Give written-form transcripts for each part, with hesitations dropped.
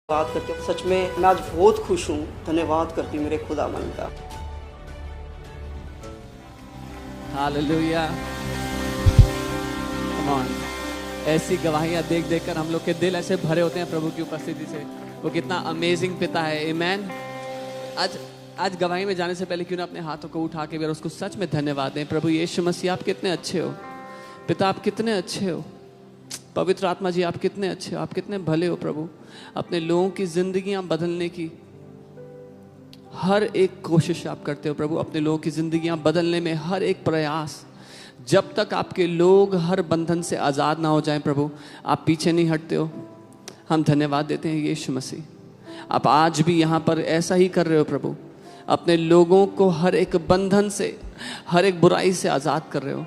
बात करते हो। सच में मैं आज बहुत खुश हूँ, धन्यवाद करती मेरे खुदावंद का। Hallelujah, come on. ऐसी गवाहियां देख देखकर हम लोग के दिल ऐसे भरे होते हैं प्रभु की उपस्थिति से। वो कितना अमेजिंग पिता है। आमीन। आज गवाही में जाने से पहले क्यों ना अपने हाथों को उठा के भी और उसको सच में धन्यवाद दें। प्रभु यीशु मसीह, आप कितने अच्छे हो। पिता, आप कितने अच्छे हो। पवित्र आत्मा जी, आप कितने अच्छे हो, आप कितने भले हो प्रभु। अपने लोगों की जिंदगियां बदलने की हर एक कोशिश आप करते हो प्रभु। अपने लोगों की जिंदगियां बदलने में हर एक प्रयास, जब तक आपके लोग हर बंधन से आज़ाद ना हो जाएं प्रभु, आप पीछे नहीं हटते हो। हम धन्यवाद देते हैं यीशु मसीह। आप आज भी यहाँ पर ऐसा ही कर रहे हो प्रभु। अपने लोगों को हर एक बंधन से, हर एक बुराई से आज़ाद कर रहे हो।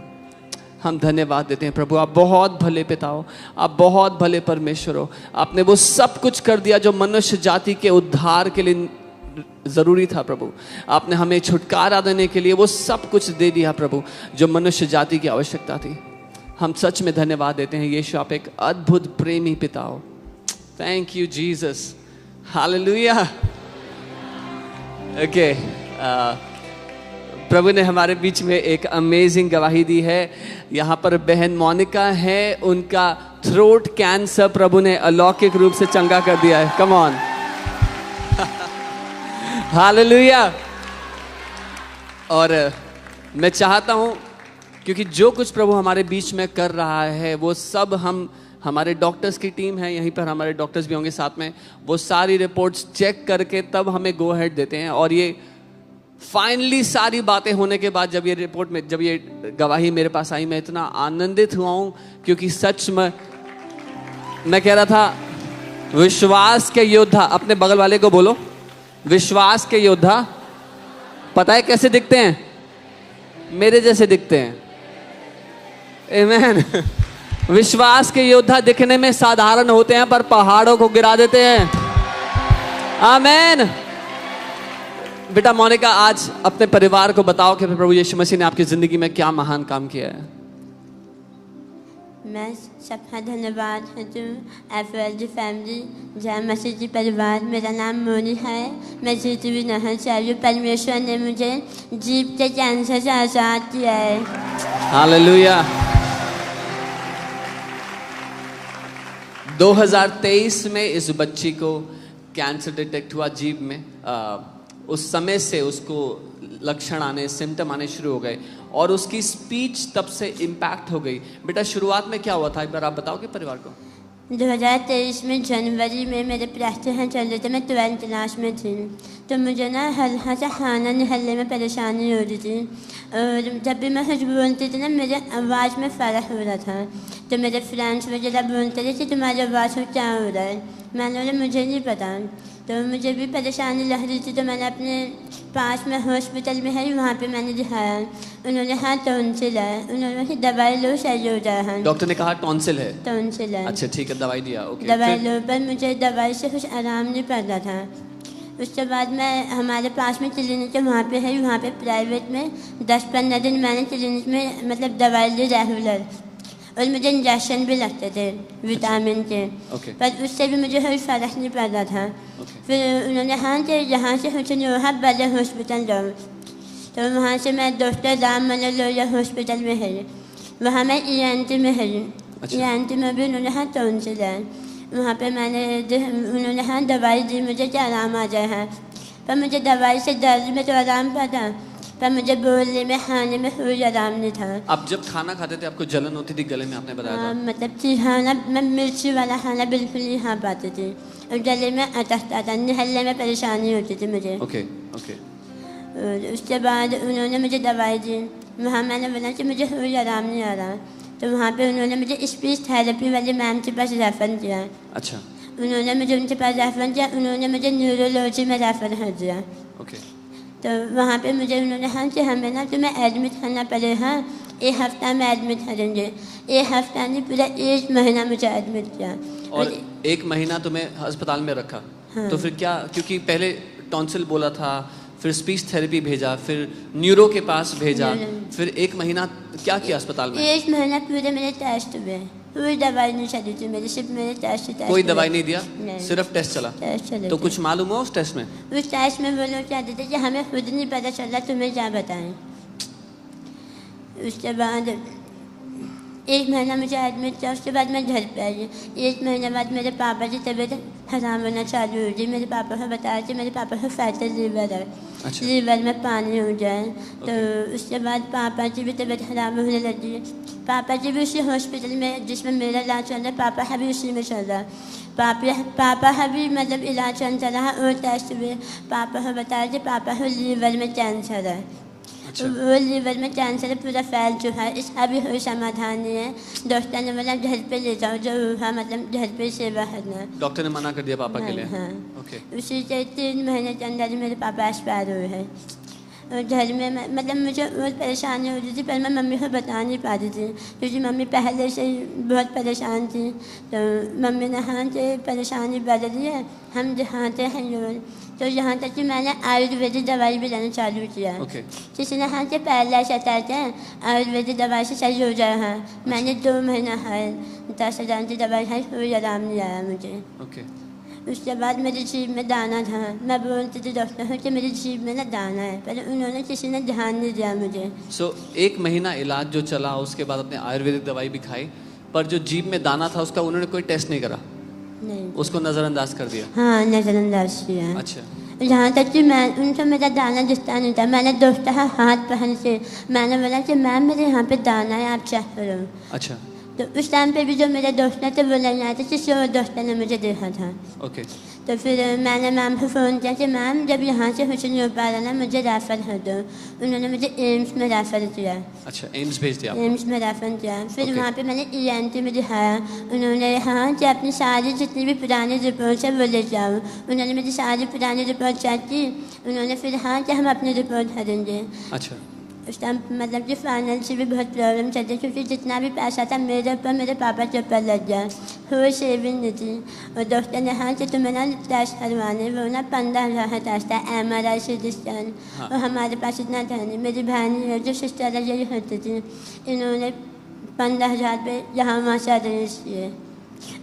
हम धन्यवाद देते हैं प्रभु। आप बहुत भले पिता हो, आप बहुत भले परमेश्वर हो। आपने वो सब कुछ कर दिया जो मनुष्य जाति के उद्धार के लिए ज़रूरी था प्रभु। आपने हमें छुटकारा देने के लिए वो सब कुछ दे दिया प्रभु जो मनुष्य जाति की आवश्यकता थी। हम सच में धन्यवाद देते हैं यीशु, आप एक अद्भुत प्रेमी पिता हो। Thank you Jesus. Hallelujah. Okay, प्रभु ने हमारे बीच में एक अमेजिंग गवाही दी है। यहाँ पर बहन मोनिका है, उनका थ्रोट कैंसर प्रभु ने अलौकिक रूप से चंगा कर दिया है। Come on. हालेलुया। और मैं चाहता हूँ, क्योंकि जो कुछ प्रभु हमारे बीच में कर रहा है वो सब हमारे डॉक्टर्स की टीम है, यहीं पर हमारे डॉक्टर्स भी होंगे साथ में, वो सारी रिपोर्ट्स चेक करके तब हमें गो हेड देते हैं। और ये फाइनली सारी बातें होने के बाद जब ये गवाही मेरे पास आई, मैं इतना आनंदित हुआ हूँ, क्योंकि सच में मैं कह रहा था, विश्वास के योद्धा, अपने बगल वाले को बोलो, विश्वास के योद्धा पता है कैसे दिखते हैं? मेरे जैसे दिखते हैं। आमीन। विश्वास के योद्धा दिखने में साधारण होते हैं पर पहाड़ों को गिरा देते हैं। आमीन। बेटा मोनिका, आज अपने परिवार को बताओ कि प्रभु यीशु मसीह ने आपकी जिंदगी में क्या महान काम किया है। मैं सबका धन्यवाद है जो एफएलजी फैमिली, जय मसीह जी परिवार। मेरा नाम मोनी है, मैं जीती हुई नहर से आई हूँ। परमेश्वर ने मुझे जीभ के कैंसर से आज़ाद किया है। हालेलुया। 2023 में इस बच्ची को कैंसर डिटेक्ट हुआ जीभ में। उस समय से उसको लक्षण आने, सिम्टम आने शुरू हो गए और उसकी स्पीच तब से इम्पैक्ट हो गई। बेटा, शुरुआत में क्या हुआ था, एक बार आप बताओगे परिवार को। 2023 में जनवरी में मेरे प्रैक्टिस चल रहे थे, मैं 12th क्लास में थी, तो मुझे ना हल्का सा खाना निकलने में परेशानी हो रही थी। और जब भी मैं कुछ बोलती थी ना, मेरे आवाज़ में फ़र्क हो रहा था। तो मेरे फ्रेंड्स वगैरह बोलते थे कि तुम्हारी आवाज़ में क्या हो रहा है। मैंने बोला मुझे नहीं पता। तो मुझे भी परेशानी लग रही थी, तो मैंने अपने पास में हॉस्पिटल में है, वहाँ पे मैंने दिखाया। उन्होंने कहा टॉन्सिल है, उन्होंने दवाई लो सही हो जाए। डॉक्टर ने कहा टॉन्सिल है? टॉन्सिल है। अच्छा, ठीक है, दवाई दिया। ओके, दवाई लो, पर मुझे दवाई से कुछ आराम नहीं पड़ रहा था। उसके बाद मैं हमारे पास में क्लिनिक है, वहाँ पे है, वहाँ पे प्राइवेट में 10-15 दिन मैंने क्लिनिक में मतलब दवाई ली रेगुलर, और मुझे इंजेक्शन भी लगते थे विटामिन के। पर उससे भी मुझे कोई फ़र्क नहीं पड़ रहा था। फिर उन्होंने कहा कि यहाँ से कुछ नहीं हुआ, बड़े हॉस्पिटल जाओ। तो वहाँ से मैं डॉक्टर राम मनोलोया हॉस्पिटल में है, वहाँ मैं ENT में है। ENT में भी उन्होंने कहा टॉन्सिल है। वहाँ पे उन्होंने कहा दवाई दी मुझे कि आराम आ जाए है, पर मुझे दवाई से दर्द में तो आराम पड़ा, पर मुझे बोलने में, खाने में कोई आराम नहीं था। आप जब खाना खाते थे आपको जलन होती थी गले में, आपने बताया था? मतलब कि खाना, मैं मिर्ची वाला खाना बिल्कुल नहीं खा पाती थी, और गले में अटकता था, निकलने में परेशानी होती थी मुझे। ओके। और उसके बाद उन्होंने मुझे दवाई दी। वहाँ मैंने बोला कि मुझे कोई आराम नहीं आ रहा, तो वहाँ पे उन्होंने मुझे स्पीच थेरेपी वाली मैम के पास रेफर किया। अच्छा। उन्होंने मुझे उनके पास रेफर किया, उन्होंने मुझे न्यूरोलॉजी में रेफर कर दिया। ओके। तो वहाँ पे मुझे उन्होंने कहा कि हमें ना तुम्हें एडमिट करना पड़ेगा, 1 हफ्ता में एडमिट करेंगे। 1 हफ्ता नहीं, पूरा 1 महीना मुझे एडमिट किया। और 1 महीना तुम्हें अस्पताल में रखा? हाँ। तो फिर क्या, क्योंकि पहले टॉन्सिल बोला था, फिर स्पीच थेरेपी भेजा, फिर न्यूरो के पास भेजा, फिर 1 महीना क्या किया अस्पताल में? 1 महीना पूरे मेरे टेस्ट हुए। कोई दवाई नहीं चली थी मेरी, सिर्फ मेरे टेस्ट कोई दवाई नहीं दिया, नहीं। सिर्फ टेस्ट चला। टेस्ट चले तो थे। कुछ मालूम हुआ उस टेस्ट में? उस टेस्ट में वो लोग कहते थे कि हमें खुद नहीं पता चल रहा, तुम्हें क्या बताएं। उसके बाद 1 महीना मुझे एडमिट किया, उसके बाद मैं घर पे आई। 1 महीने बाद मेरे पापा की तबीयत खराब होना चालू हो गई। मेरे पापा को बताया कि मेरे पापा को फैटी लीवर है, अच्छा। लीवर में पानी हो जाए। तो उसके बाद पापा की भी तबीयत खराब होने लगी। पापा जी भी उसी हॉस्पिटल में जिसमें मेरा इलाज चल रहा है, पापा है भी उसी में चल रहा है। पापा है भी मतलब इलाज चल रहा है और टेस्ट भी। पापा को बताया कि पापा को लीवर में कैंसर है। अच्छा। वो लीवर में कैंसर पूरा फैल चुका है, इसका भी कोई समाधान नहीं है। डॉक्टर ने बोला घर पे ले जाओ, जो हुआ मतलब घर पे सेवा करना। डॉक्टर ने मना कर दिया पापा के लिए? हाँ। ओके। उसी के 3 महीने के अंदर ही मेरे पापा एक्सपायर हुए हैं। और घर में मतलब मुझे बहुत परेशानी हो रही थी, पर मैं मम्मी को बता नहीं पाती थी क्योंकि मम्मी पहले से ही बहुत परेशान थी। तो मम्मी ने हाँ से परेशानी बढ़ रही है, हम दिखाते हैं यूँ। तो यहाँ तक कि मैंने आयुर्वेदिक दवाई भी लेना चालू किया। ओके। किसी ने हाँ से पहले से कहते हैं आयुर्वेदिक दवाई से सही हो जाए। हाँ, मैंने 2 महीना है 10,000 की दवाई है, कोई आराम नहीं आया मुझे। ओके। उसके बाद मेरी जीभ में दाना था। मैं बोलती थी डॉक्टर को कि मेरी जीभ में ना दाना है, पर उन्होंने किसी ने ध्यान नहीं दिया मुझे। सो 1 महीना इलाज जो चला, उसके बाद अपने आयुर्वेदिक दवाई भी खाई, पर जो जीभ में दाना था उसका उन्होंने कोई टेस्ट नहीं करा, नहीं। उसको नज़रअंदाज कर दिया? हाँ, नज़रअंदाज किया। अच्छा। यहाँ तक कि मैं उनसे मेरा दाना दिखता नहीं था। मैंने दोस्तों का हाथ पहन से मैंने बोला कि मैम मेरे यहाँ पे दाना है, आप चेक करो। अच्छा। तो उस टाइम पे भी जो मेरे दोस्त थे वो नहीं आए थे, किसी और दोस्त ने मुझे देखा था। ओके। तो फिर मैंने मैम को फ़ोन किया कि मैम जब यहाँ से कुछ नहीं हो पा रहा ना, मुझे रेफ़र कर दो। उन्होंने मुझे एम्स में रेफ़र किया। अच्छा, एम्स भेज दिया आपको? एम्स में रेफ़र किया। फिर Okay. वहाँ पे मैंने ENT में दिखाया। उन्होंने हाँ कि अपनी सारी जितनी भी पुरानी रिपोर्ट है वो ले जाओ। उन्होंने मेरी सारी पुरानी रिपोर्ट चेक की। उन्होंने फिर हाँ कि हम अपनी रिपोर्ट भरेंगे। अच्छा। उस टाइम मतलब कि फाइनेंशियल भी बहुत प्रॉब्लम चलती, क्योंकि जितना भी पैसा था मेरे ऊपर मेरे पापा के ऊपर लग गया, कोई सेविंग नहीं थी। और डॉक्टर ने हाँ कि तुम्हें ना टेस्ट करवाने, वो ना 15,000 का टेस्ट है, MRI CT स्कैन। हाँ। और हमारे पास इतना था नहीं। मेरी बहन जो सिस्टर है यही होती थी, इन्होंने 15,000 पे यहाँ वहाँ से अरेंज किए।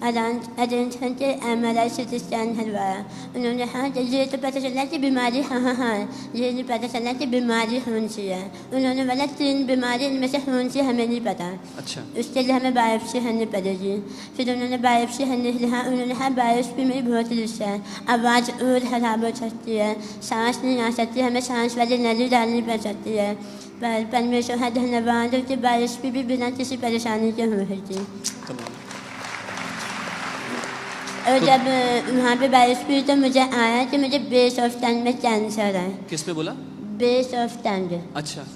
अरेंज करके MRI CT स्कैन करवाया। उन्होंने हाँ ये तो पता चला कि बीमारी हाँ ये नहीं पता चला कि बीमारी कौन सी है। उन्होंने बोला 3 बीमारी, इनमें से कौन सी हमें नहीं पता। अच्छा। उसके लिए हमें बायोप्सी करनी पड़ेगी। फिर उन्होंने बायोप्सी करने के लिए हाँ उन्होंने हाँ बायोप्सी में बहुत रिस्क है, आवाज़ और खराब हो सकती है, सांस नहीं आ सकती, हमें सांस वाली नली डालनी पड़ सकती है। पर परमेश्वर का धन्यवाद कि बायोप्सी भी बिना किसी परेशानी के हो रही थी। और जब वहाँ पे बायोप्सी तो मुझे आया कि मुझे बेस ऑफ टंग में कैंसर है। किसने बोला? Base of tongue. अच्छा।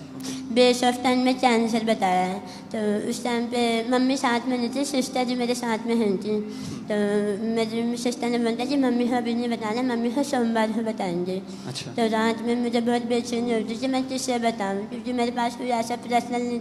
बेस ऑफ टंग में कैंसर बताया है। तो उस टाइम पे मम्मी साथ में नहीं थी, सिस्टर जी मेरे साथ में हैं थी। तो मेरी सिस्टर ने बोला कि मम्मी को अभी नहीं बताना, मम्मी को सोमवार को बताएंगे। अच्छा। तो रात में मुझे बहुत बेचैनी होती थी कि मैं किससे बताऊँ, क्योंकि मेरे पास कोई ऐसा पर्सनल नहीं था